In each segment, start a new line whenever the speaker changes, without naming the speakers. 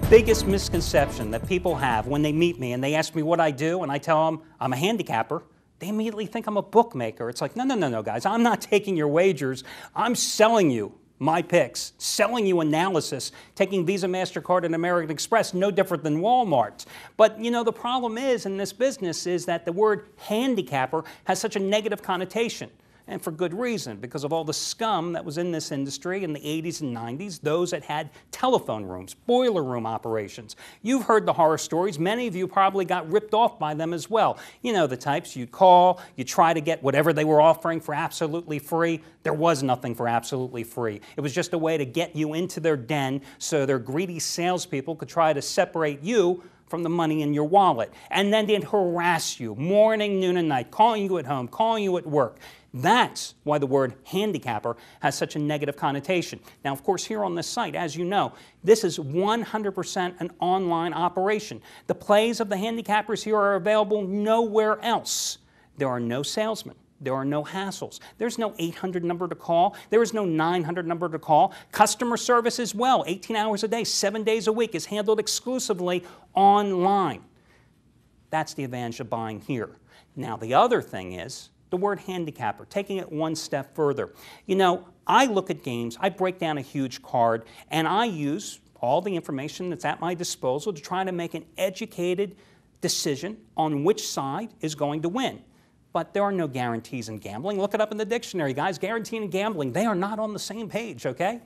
biggest misconception that people have when they meet me and they ask me what I do and I tell them I'm a handicapper, they immediately think I'm a bookmaker. It's like, no, guys, I'm not taking your wagers. I'm selling you my picks, selling you analysis, taking Visa, MasterCard, and American Express, no different than Walmart. But, you know, the problem is in this business is that the word handicapper has such a negative connotation. And for good reason, because of all the scum that was in this industry in the 80s and 90s, those that had telephone rooms, boiler room operations. You've heard the horror stories. Many of you probably got ripped off by them as well. You know the types. You call, you try to get whatever they were offering for absolutely free. There was nothing for absolutely free. It was just a way to get you into their den so their greedy salespeople could try to separate you from the money in your wallet. And then they'd harass you morning, noon, and night, calling you at home, calling you at work. That's why the word handicapper has such a negative connotation. Now, of course, here on this site, as you know, this is 100% an online operation. The plays of the handicappers here are available nowhere else. There are no salesmen. There are no hassles. There's no 800 number to call. There is no 900 number to call. Customer service as well, 18 hours a day, 7 days a week, is handled exclusively online. That's the advantage of buying here. Now, the other thing is the word handicapper, taking it one step further. You know, I look at games, I break down a huge card, and I use all the information that's at my disposal to try to make an educated decision on which side is going to win. But there are no guarantees in gambling. Look it up in the dictionary, guys. Guarantee and gambling, they are not on the same page, okay?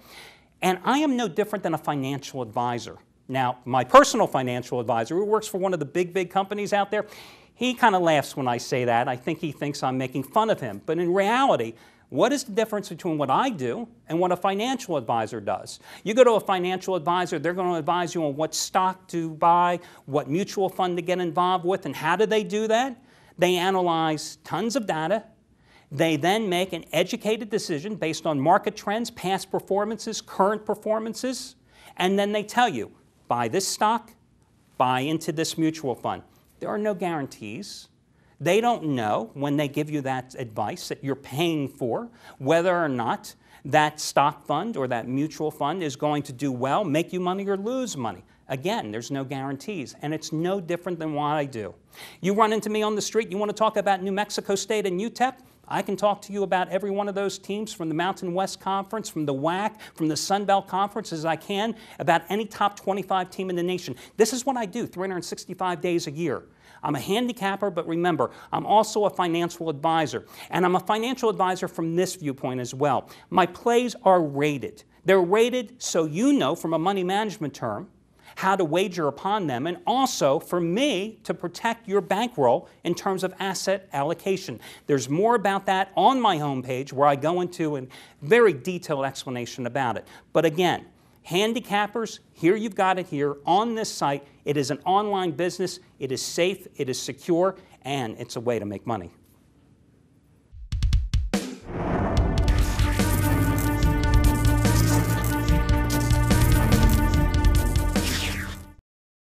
And I am no different than a financial advisor. Now, my personal financial advisor, who works for one of the big companies out there, he kind of laughs when I say that. I think he thinks I'm making fun of him. But in reality, what is the difference between what I do and what a financial advisor does? You go to a financial advisor, they're going to advise you on what stock to buy, what mutual fund to get involved with, and how do they do that? They analyze tons of data. They then make an educated decision based on market trends, past performances, current performances, and then they tell you, buy this stock, buy into this mutual fund. There are no guarantees. They don't know when they give you that advice that you're paying for whether or not that stock fund or that mutual fund is going to do well, make you money or lose money. Again, there's no guarantees, and it's no different than what I do. You run into me on the street, you want to talk about New Mexico State and UTEP? I can talk to you about every one of those teams from the Mountain West Conference, from the WAC, from the Sun Belt Conference as I can, about any top 25 team in the nation. This is what I do 365 days a year. I'm a handicapper, but remember, I'm also a financial advisor. And I'm a financial advisor from this viewpoint as well. My plays are rated. They're rated so you know from a money management term how to wager upon them, and also for me to protect your bankroll in terms of asset allocation. There's more about that on my homepage where I go into a very detailed explanation about it. But again, handicappers, here you've got it here on this site. It is an online business. It is safe, it is secure, and it's a way to make money.